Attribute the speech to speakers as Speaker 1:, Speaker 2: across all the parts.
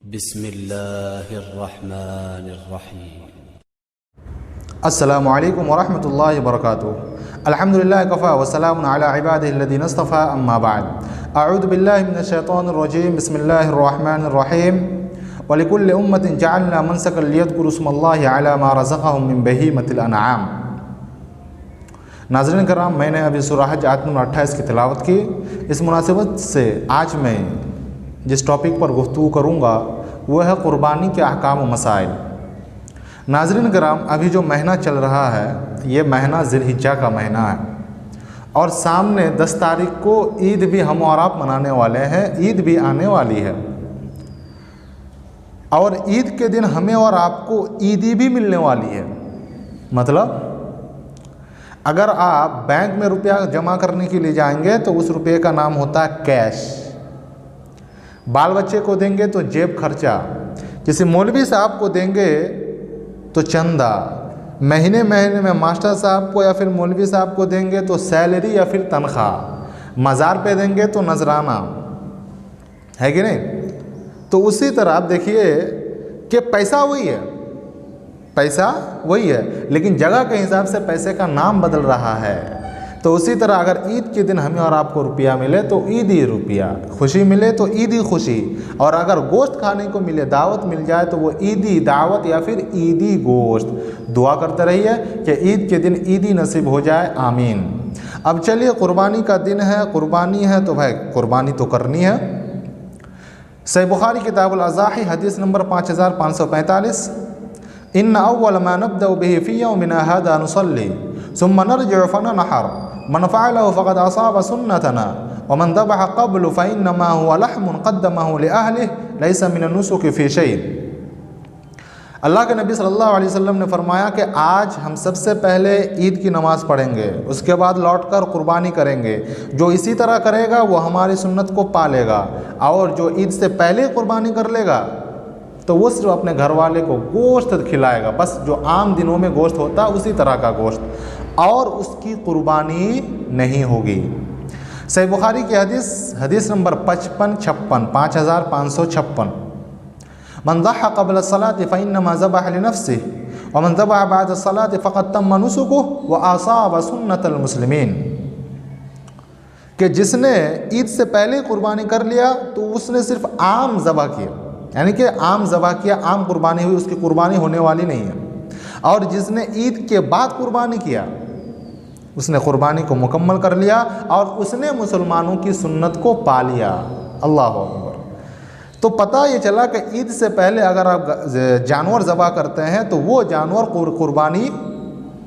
Speaker 1: बिस्मिल्लाहिर्रहमानिर्रहीम।
Speaker 2: अस्सलामु अलैकुम वरहमतुल्लाहि वबरकातुहू। अल्हम्दुलिल्लाहि कफ़ा वस्सलामुन अला इबादिहिल्लज़ीना इस्तफ़ा अम्मा बाद। अऊज़ु बिल्लाहि मिनश्शैतानिर्रजीम। बिस्मिल्लाहिर्रहमानिर्रहीम। वलिकुल्लि उम्मतिन जअलना मनसकन लियज़्कुरू इस्मल्लाहि अला मा रज़क़हुम मिन बहीमतिल अनआम। नाज़रीन कराम, मैंने अभी सूरह हज आयत नंबर 28 की तिलावत की। इस मुनासिबत से आज मैं जिस टॉपिक पर गुफ्तगू करूँगा वह है क़ुरबानी के अहकाम व मसाइल। नाज़रीन कराम, अभी जो महीना चल रहा है ये महीना ज़िलहिज्जा का महीना है और सामने 10 तारीख को ईद भी हम और आप मनाने वाले हैं। ईद भी आने वाली है और ईद के दिन हमें और आपको ईदी भी मिलने वाली है। मतलब अगर आप बैंक में रुपया जमा करने के लिए जाएंगे तो उस रुपये का नाम होता है कैश। बाल बच्चे को देंगे तो जेब खर्चा, किसी मौलवी साहब को देंगे तो चंदा, महीने महीने में मास्टर साहब को या फिर मौलवी साहब को देंगे तो सैलरी या फिर तनख्वाह, मज़ार पे देंगे तो नजराना, है कि नहीं। तो उसी तरह आप देखिए कि पैसा वही है, पैसा वही है, लेकिन जगह के हिसाब से पैसे का नाम बदल रहा है। तो उसी तरह अगर ईद के दिन हमें और आपको रुपया मिले तो ईदी रुपया, खुशी मिले तो ईदी खुशी, और अगर गोश्त खाने को मिले, दावत मिल जाए तो वो ईदी दावत या फिर ईदी गोश्त। दुआ करते रहिए कि ईद के दिन ईदी नसीब हो जाए, आमीन। अब चलिए, कुर्बानी का दिन है, कुर्बानी है तो भाई कुर्बानी तो करनी है। सही बुखारी किताबुल अज़ाही हदीस नंबर 5545। इन्ना अव्वल मा नब्दअ बिही फ़ी यौमिना हाज़ा नुसल्ली सुम्मा नरजिअ फननहर मन फ़अलहु फ़क़द असाब सुन्नतना व मन ज़बह क़ब्लु फ़इन्नमा हुवा लहमुन क़द्दमहु लिअहलिहि लैसा मिन नुसुक फ़ी शै। अल्लाह के नबी सल्लल्लाहु अलैहि वसल्लम ने फरमाया कि आज हम सबसे पहले ईद की नमाज़ पढ़ेंगे, उसके बाद लौटकर कुर्बानी करेंगे। जो इसी तरह करेगा वो हमारी सुन्नत को पालेगा, और जो ईद से पहले कुर्बानी कर लेगा तो वो सिर्फ अपने घर वाले को गोश्त खिलाएगा, बस जो आम दिनों में गोश्त होता है उसी तरह का गोश्त, और उसकी कुर्बानी नहीं होगी। सही बुखारी की हदीस नंबर 5556 मन ज़हा क़ब्ल सलाति फ़इन्नमा ज़बह लिनफ़्सिहि व मन ज़बह बअद सलाति फ़क़द तम्म नुसुकुहु व असाब सुन्नतल मुस्लिमीन। कि जिसने ईद से पहले कुर्बानी कर लिया तो उसने सिर्फ आम ज़बह किया, यानी कि आम ज़बह किया, आम कुर्बानी हुई, उसकी कुर्बानी होने वाली नहीं है। और जिसने ईद के बाद कुर्बानी किया उसने कुर्बानी को मुकम्मल कर लिया और उसने मुसलमानों की सुन्नत को पा लिया। अल्लाह अकबर। तो पता ये चला कि ईद से पहले अगर आप जानवर ज़बह करते हैं तो वो जानवर कुर्बानी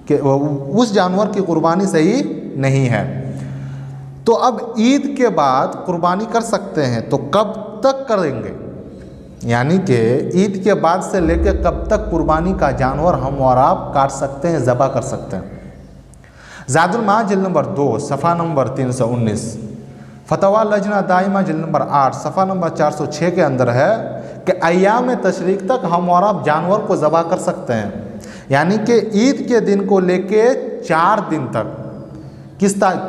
Speaker 2: के, उस जानवर की कुर्बानी सही नहीं है। तो अब ईद के बाद कुर्बानी कर सकते हैं, तो कब तक करेंगे, यानी कि ईद के बाद से लेकर कब तक कुर्बानी का जानवर हम और आप काट सकते हैं, ज़बह कर सकते हैं। ज़ादुल माद जिल्द नंबर 2 सफ़ा नंबर 319, फतवा लजना दाइमा जिल्द नंबर 8 सफ़ा नंबर 406 के अंदर है कि अय्याम तशरीक तक हम और आप जानवर को ज़बह कर सकते हैं, यानी कि ईद के दिन को लेके 4 दिन तक।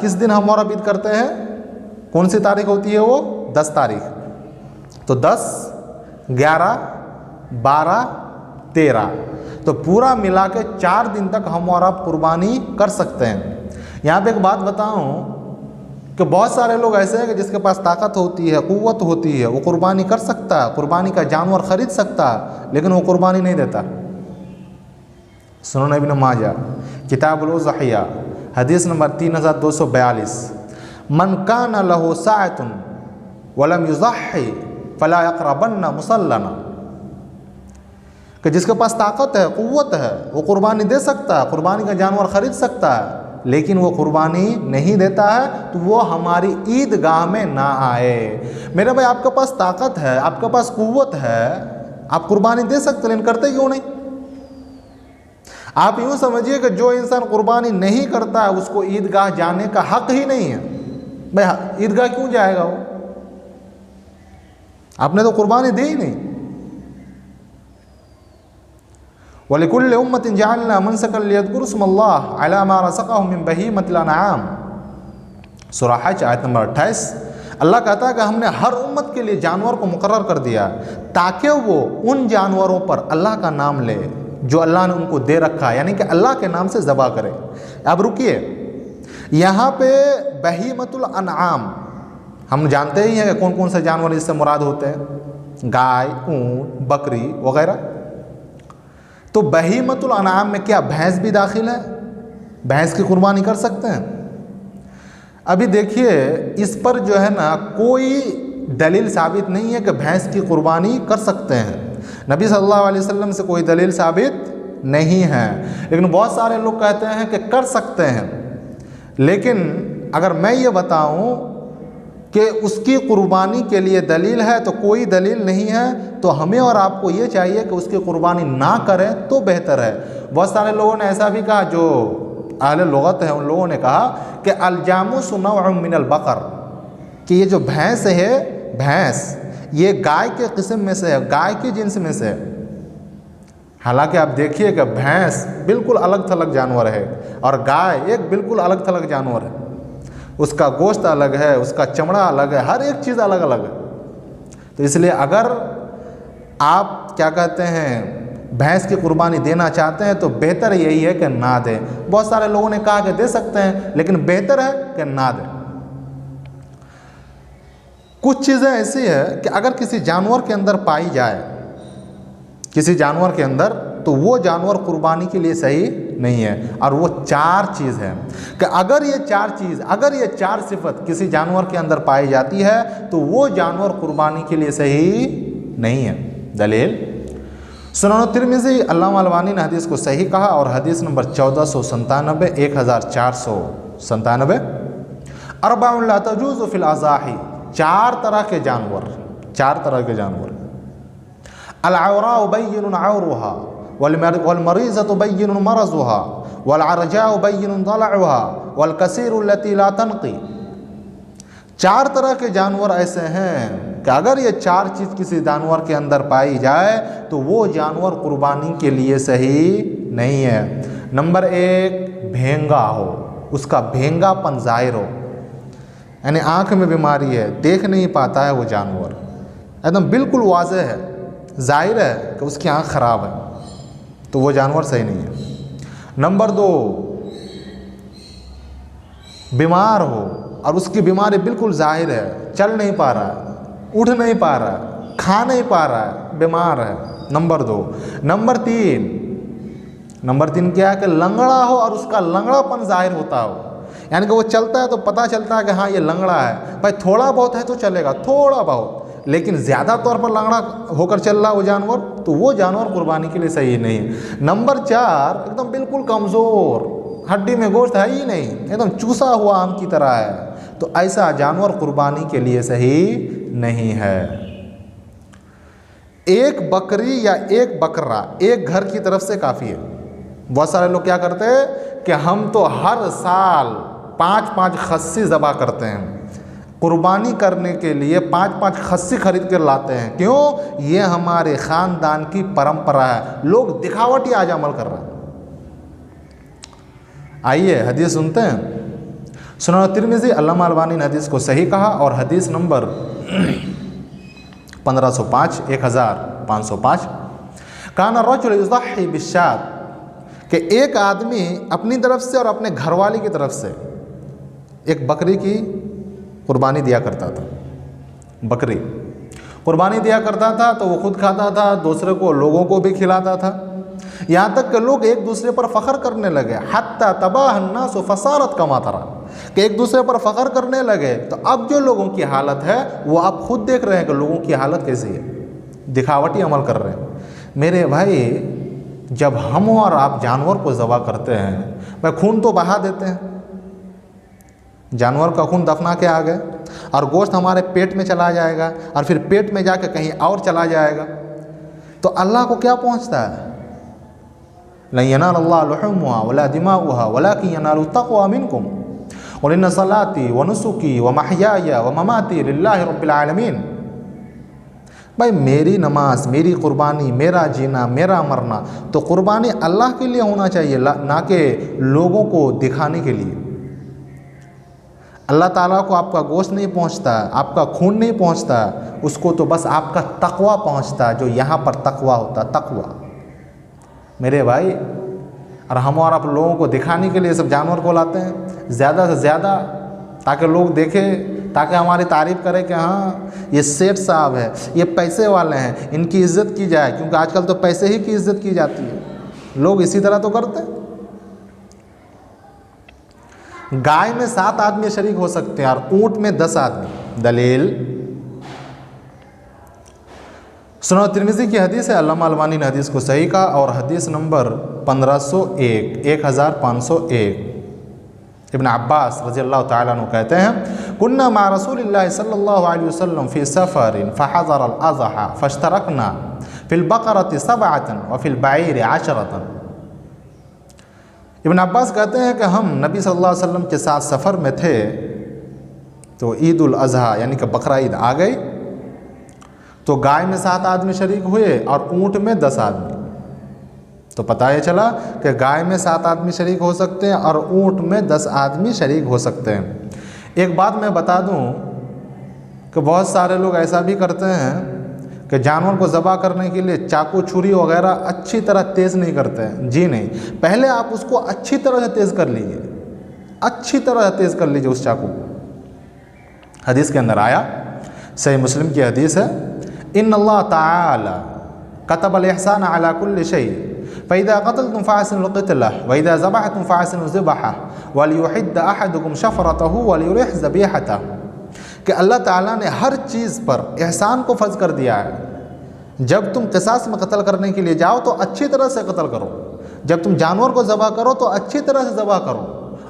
Speaker 2: किस दिन हम और आप ईद करते हैं, कौन सी तारीख होती है वो, 10 तारीख। तो 10, 11, 12, 13, तो पूरा मिला के 4 दिन तक हम और आप कुर्बानी कर सकते हैं। यहाँ पे एक बात बताऊँ कि बहुत सारे लोग ऐसे हैं कि जिसके पास ताकत होती है, क़ुव्वत होती है, वो कुर्बानी कर सकता है, कुर्बानी का जानवर ख़रीद सकता है, लेकिन वो कुर्बानी नहीं देता। सुनन इब्न माजा किताबुल उज़हिया हदीस नंबर 3242। मन कान लहु साअतुन वलम युज़हि फला यक़रबन्ना मुसल्लना। कि जिसके पास ताकत है, क़ुव्वत है, वो कुर्बानी दे सकता है, कुर्बानी का जानवर ख़रीद सकता है, लेकिन वो कुर्बानी नहीं देता है तो वो हमारी ईदगाह में ना आए। मेरे भाई, आपके पास ताकत है, आपके पास क़ुव्वत है, आप कुर्बानी दे सकते, लेकिन करते क्यों नहीं। आप यूँ समझिए कि जो इंसान कुर्बानी नहीं करता है उसको ईदगाह जाने का हक़ ही नहीं है। भाई ईदगाह क्यों जाएगा वो, आपने तो कुर्बानी दी ही नहीं। वलिकुल्लि उम्मतिन जअलना मनसकन लियज़्कुरू इस्मल्लाहि अला मा रज़क़हुम मिन बहीमतिल अनआम। सूरह हज आयत नंबर 28। अल्लाह कहता है कि हमने हर उम्मत के लिए जानवर को मुकर्रर कर दिया ताकि वो उन जानवरों पर अल्लाह का नाम ले जो अल्लाह ने उनको दे रखा है, यानी कि अल्लाह के नाम से ज़बा करे। अब रुकिए, यहाँ पे बहीमतुल अनआम हम जानते ही हैं कि कौन कौन से जानवर इससे मुराद होते हैं, गाय, ऊँट, बकरी वगैरह। तो बहीमतुल अनआम में क्या भैंस भी दाखिल है? भैंस की कुर्बानी कर सकते हैं? अभी देखिए, इस पर जो है ना कोई दलील साबित नहीं है कि भैंस की कुर्बानी कर सकते हैं। नबी सल्लल्लाहु अलैहि वसल्लम से कोई दलील साबित नहीं है, लेकिन बहुत सारे लोग कहते हैं कि कर सकते हैं। लेकिन अगर मैं ये बताऊं कि उसकी कुर्बानी के लिए दलील है तो कोई दलील नहीं है, तो हमें और आपको ये चाहिए कि उसकी कुर्बानी ना करें तो बेहतर है। बहुत सारे लोगों ने ऐसा भी कहा, जो अहले लुगत है उन लोगों ने कहा कि अलजामुस नौउम मिनल बकर, कि ये जो भैंस है, भैंस ये गाय के किस्म में से है, गाय के जिन्स में से है। हालांकि आप देखिए कि भैंस बिल्कुल अलग थलग जानवर है और गाय एक बिल्कुल अलग थलग जानवर है। उसका गोश्त अलग है, उसका चमड़ा अलग है, हर एक चीज़ अलग अलग है। तो इसलिए अगर आप क्या कहते हैं भैंस की कुर्बानी देना चाहते हैं तो बेहतर यही है कि ना दें। बहुत सारे लोगों ने कहा कि दे सकते हैं, लेकिन बेहतर है कि ना दें। कुछ चीज़ें ऐसी है कि अगर किसी जानवर के अंदर पाई जाए, किसी जानवर के अंदर, तो वो जानवर कुर्बानी के लिए सही नहीं है। और वो चार चीज़ है कि अगर ये चार चीज़, अगर ये चार सिफत किसी जानवर के अंदर पाई जाती है तो वो जानवर कुर्बानी के लिए सही नहीं है। दलील सुनन तिरमिज़ी अल्लामा अलबानी ने हदीस को सही कहा और हदीस नंबर 1497 1497 अर्बाउन ला तजूज़ु फिल अज़ाही, चार तरह के जानवर, चार तरह के जानवर, अल-औरा बैयिनुन औरुहा वल-मरीज़तु बैयिनुन मरज़ुहा वल-अरजाउ बैयिनुन दलउहा वल-कसीरु लती ला तनक़ी। चार तरह के जानवर ऐसे हैं कि अगर ये चार चीज़ किसी जानवर के अंदर पाई जाए तो वो जानवर कुर्बानी के लिए सही नहीं है। नंबर एक, भेंगा हो, उसका भेंगापन ज़ाहिर हो, यानी आँख में बीमारी है, देख नहीं पाता है वो जानवर, एकदम बिल्कुल वाज़ेह है, ज़ाहिर है कि उसकी आँख ख़राब है, तो वो जानवर सही नहीं है। नंबर दो, बीमार हो और उसकी बीमारी बिल्कुल ज़ाहिर है, चल नहीं पा रहा है, उठ नहीं पा रहा है, खा नहीं पा रहा है, बीमार है। नंबर दो। नंबर तीन क्या है कि लंगड़ा हो और उसका लंगड़ापन ज़ाहिर होता हो, यानी कि वो चलता है तो पता चलता है कि हाँ ये लंगड़ा है। भाई थोड़ा बहुत है तो चलेगा, थोड़ा बहुत, लेकिन ज़्यादा तौर पर लंगड़ा होकर चल रहा वो जानवर, तो वो जानवर कुर्बानी के लिए सही नहीं है। नंबर चार, एकदम बिल्कुल कमज़ोर, हड्डी में गोश्त है ही नहीं, एकदम चूसा हुआ आम की तरह है, तो ऐसा जानवर कुर्बानी के लिए सही नहीं है। एक बकरी या एक बकरा एक घर की तरफ से काफ़ी है। बहुत सारे लोग क्या करते हैं कि हम तो हर साल 5-5 खस्सी ज़बा करते हैं, कुर्बानी करने के लिए 5-5 खस्सी खरीद कर लाते हैं। क्यों? ये हमारे ख़ानदान की परंपरा है। लोग दिखावटी आज अमल कर रहे हैं। आइए हदीस सुनते हैं। सुनन तिरमिज़ी अल्लामा अलबानी ने हदीस को सही कहा और हदीस नंबर 1505 काना रजुल युज़ही बिश्शात, कि एक आदमी अपनी तरफ से और अपने घरवाली की तरफ से एक बकरी की कुर्बानी दिया करता था। बकरी कुर्बानी दिया करता था तो वो खुद खाता था, दूसरे को, लोगों को भी खिलाता था। यहाँ तक कि लोग एक दूसरे पर फ़ख्र करने लगे, हत्ता तबाह अन्नास फसारत कमा तरा, कि एक दूसरे पर फ़ख्र करने लगे। तो अब जो लोगों की हालत है वो आप खुद देख रहे हैं कि लोगों की हालत कैसी है, दिखावटी अमल कर रहे हैं। मेरे भाई, जब हम और आप जानवर को ज़बा करते हैं, भाई खून तो बहा देते हैं, जानवर का खून दफना के आ गए और गोश्त हमारे पेट में चला जाएगा और फिर पेट में जाकर कहीं और चला जाएगा, तो अल्लाह को क्या पहुँचता है? लन यनालल्लाह लुहुमुहा वला दिमाउहा वलाकिन यनालु तक़वा मिनकुम क़ुल इन्ना सलाती व नुसुकी व महयाया व ममाती लिल्लाहि रब्बिल आलमीन। भाई मेरी नमाज, मेरी कुर्बानी, मेरा जीना, मेरा मरना, तो कुर्बानी अल्लाह के लिए होना चाहिए, ना कि लोगों को दिखाने के लिए। अल्लाह ताला को आपका गोश्त नहीं पहुंचता, आपका खून नहीं पहुंचता, उसको तो बस आपका तकवा पहुंचता है, जो यहाँ पर तकवा होता, तकवा। मेरे भाई, और हम और आप लोगों को दिखाने के लिए सब जानवर को लाते हैं ज़्यादा से ज़्यादा, ताकि लोग देखें, ताकि हमारी तारीफ़ करें कि हाँ ये सेठ साहब है, ये पैसे वाले हैं, इनकी इज़्ज़त की जाए, क्योंकि आजकल तो पैसे ही की इज़्ज़त की जाती है। लोग इसी तरह तो करते हैं। गाय में 7 आदमी शरीक हो सकते हैं और ऊंट में 10 आदमी। दलील सुनो, तिरमिज़ी की हदीस है, अल्लामा अलबानी ने हदीस को सही कहा, और हदीस नंबर 1501 1501। इब्न अब्बास रज़ी अल्लाह तआला अन्हु कहते हैं, कुन्ना मा रसूलिल्लाह सल्लल्लाहु अलैहि वसल्लम फ़ी सफ़रिन फ़हज़र अल-अज़हा फ़श्तरकना फ़िल बक़रति सबअतन व फ़िल बईरि अशरतन। इब्न अब्बास कहते हैं कि हम नबी सल्लल्लाहु अलैहि वसल्लम के साथ सफ़र में थे, तो ईद उल अज़हा यानी कि बकरा ईद आ गई, तो गाय में 7 आदमी शरीक हुए और ऊँट में 10 आदमी। तो पता ये चला कि गाय में 7 आदमी शरीक हो सकते हैं और ऊँट में 10 आदमी शरीक हो सकते हैं। एक बात मैं बता दूं कि बहुत सारे लोग ऐसा भी करते हैं कि जानवर को ज़बह करने के लिए चाकू छुरी वगैरह अच्छी तरह तेज़ नहीं करते हैं। जी नहीं, पहले आप उसको अच्छी तरह से तेज़ कर लीजिए, अच्छी तरह से तेज़ कर लीजिए उस चाकू को। हदीस के अंदर आया, सही मुस्लिम की हदीस है, इन्नल्लाह ताला कतबल इहसान अला कुल्लि शै फ़इज़ा क़तलतुम फ़अहसिनुल क़ितला व इज़ा ज़बहतुम फ़अहसिनुज़ ज़िबहा वलियुहिद्द अहदुकुम शफ़रतहु वलियुरिह ज़बीहतहु, कि अल्लाह ताला ने हर चीज़ पर एहसान को फ़र्ज़ कर दिया है। जब तुम क़िसास में कत्ल करने के लिए जाओ तो अच्छी तरह से कत्ल करो, जब तुम जानवर को ज़बह करो तो अच्छी तरह से ज़बह करो,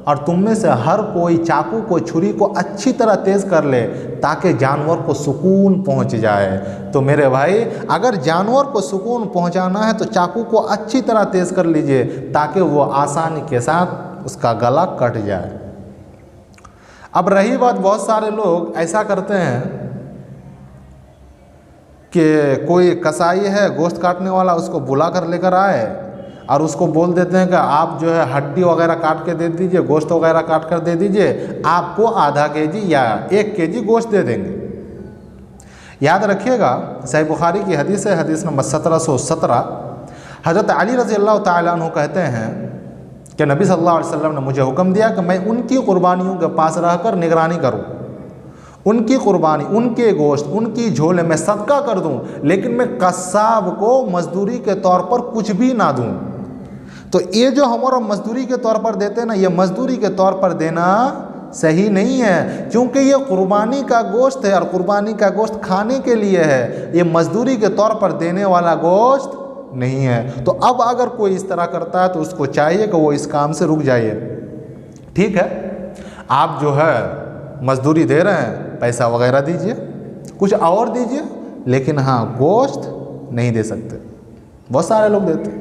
Speaker 2: और तुम में से हर कोई चाकू को छुरी को अच्छी तरह तेज़ कर ले ताकि जानवर को सुकून पहुंच जाए। तो मेरे भाई, अगर जानवर को सुकून पहुंचाना है तो चाकू को अच्छी तरह तेज़ कर लीजिए ताकि वो आसानी के साथ उसका गला कट जाए। अब रही बात, बहुत सारे लोग ऐसा करते हैं कि कोई कसाई है गोश्त काटने वाला, उसको बुला कर लेकर आए और उसको बोल देते हैं कि आप जो है हड्डी वगैरह काट के दे दीजिए, गोश्त वगैरह काट कर दे दीजिए, आपको आधा केजी या 1 केजी गोश्त दे देंगे। याद रखिएगा, सही बुखारी की हदीस है, हदीस नंबर 1717। हज़रत अली रज़ी अल्लाह तआला अन्हु कहते हैं कि नबी सल्लल्लाहु अलैहि वसल्लम ने मुझे हुक्म दिया कि मैं उनकी क़ुरबानियों के पास रहकर निगरानी करूं, उनकी क़ुरबानी, उनके गोश्त, उनकी झोले में सदका कर दूं, लेकिन मैं कस्साब को मजदूरी के तौर पर कुछ भी ना दूं। तो ये जो हमारा मजदूरी के तौर पर देते हैं ना, ये मजदूरी के तौर पर देना सही नहीं है, क्योंकि ये क़ुरबानी का गोश्त है और क़ुरबानी का गोश्त खाने के लिए है, ये मजदूरी के तौर पर देने वाला गोश्त नहीं है। तो अब अगर कोई इस तरह करता है तो उसको चाहिए कि वो इस काम से रुक जाइए। ठीक है, आप जो है मजदूरी दे रहे हैं, पैसा वगैरह दीजिए, कुछ और दीजिए, लेकिन हाँ गोश्त नहीं दे सकते। बहुत सारे लोग देते हैं।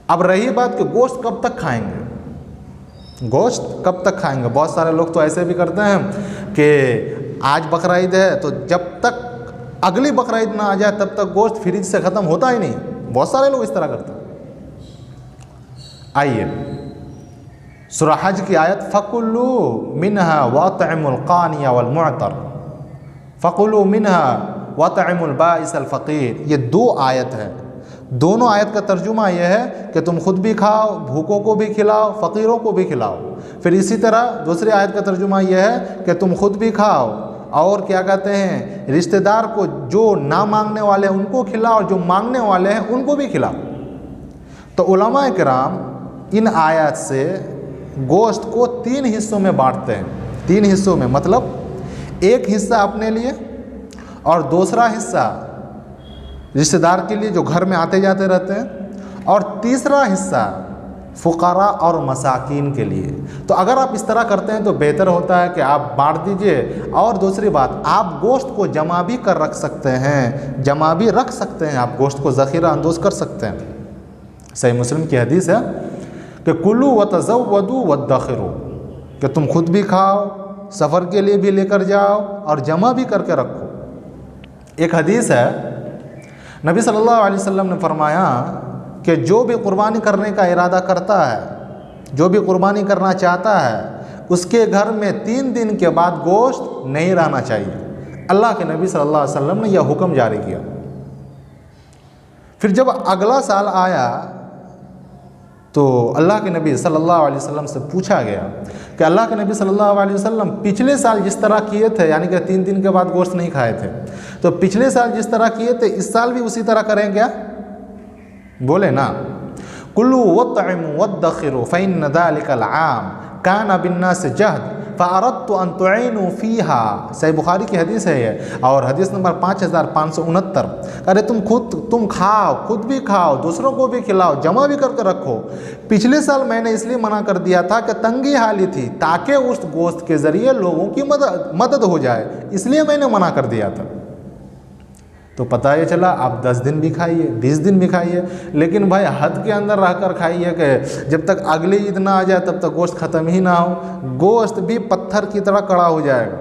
Speaker 2: अब रही बात कि गोश्त कब तक खाएंगे, गोश्त कब तक खाएंगे। बहुत सारे लोग तो ऐसे भी करते हैं कि आज बकरा ईद है तो जब तक अगली बकरा ईद ना आ जाए तब तक गोश्त फ्रिज से ख़त्म होता ही नहीं। बहुत सारे लोग इस तरह करते हैं। आइए सूरह हज की आयत, फ़कुलू मिन्हा वतइमुल क़ानिय वल मुअतर, फ़कुलू मिन्हा वतइमुल बाइसल फ़क़ीर, ये 2 आयत है। दोनों आयत का तर्जुमा यह है कि तुम खुद भी खाओ, भूखों को भी खिलाओ, फ़कीरों को भी खिलाओ। फिर इसी तरह दूसरी आयत का तर्जुमा यह है कि तुम खुद भी खाओ और क्या कहते हैं, रिश्तेदार को जो ना मांगने वाले हैं उनको खिलाओ और जो मांगने वाले हैं उनको भी खिलाओ। तो उलमा किराम इन आयत से गोश्त को 3 हिस्सों में बांटते हैं। 3 हिस्सों में मतलब एक हिस्सा अपने लिए और दूसरा हिस्सा रिश्तेदार के लिए जो घर में आते जाते रहते हैं, और तीसरा हिस्सा फ़ुक़रा और मसाकीन के लिए। तो अगर आप इस तरह करते हैं तो बेहतर होता है कि आप बांट दीजिए। और दूसरी बात, आप गोश्त को जमा भी कर रख सकते हैं, जमा भी रख सकते हैं, आप गोश्त को ज़ख़ीरा अंदोज कर सकते हैं। सही मुस्लिम की हदीस है कि कुलू व तज़व्वदू वद्दख़िरू, कि तुम खुद भी खाओ, सफ़र के लिए भी लेकर जाओ और जमा भी करके रखो। एक हदीस है, नबी सल्लल्लाहु अलैहि वसल्लम ने फरमाया कि जो भी कुर्बानी करने का इरादा करता है, जो भी कुर्बानी करना चाहता है, उसके घर में 3 दिन के बाद गोश्त नहीं रहना चाहिए। अल्लाह के नबी सल्लल्लाहु अलैहि वसल्लम ने यह हुक्म जारी किया। फिर जब अगला साल आया तो अल्लाह के नबी सल्लल्लाहु अलैहि वसल्लम से पूछा गया कि अल्लाह के नबी सल्लल्लाहु अलैहि वसल्लम पिछले साल जिस तरह किए थे, यानी कि 3 दिन के बाद गोश्त नहीं खाए थे, तो पिछले साल जिस तरह किए थे इस साल भी उसी तरह करें क्या? बोले ना, कुल्लू वत्तइमू वद्दखिरू फ़इन्न ज़ालिकल आम काना बिन्नास जहद फ़अरदतु अन तुईनु फ़ीहा। सही बुखारी की हदीस है ये, और हदीस नंबर 5569। अरे तुम खाओ, खुद भी खाओ, दूसरों को भी खिलाओ, जमा भी करके रखो। पिछले साल मैंने इसलिए मना कर दिया था कि तंगी हाली थी, ताकि उस गोश्त के ज़रिए लोगों की मदद हो जाए, इसलिए मैंने मना कर दिया था। तो पता ये चला आप 10 दिन भी खाइए, 20 दिन भी खाइए, लेकिन भाई हद के अंदर रहकर खाइए कि जब तक अगली ईद ना आ जाए तब तक गोश्त ख़त्म ही ना हो। गोश्त भी पत्थर की तरह कड़ा हो जाएगा।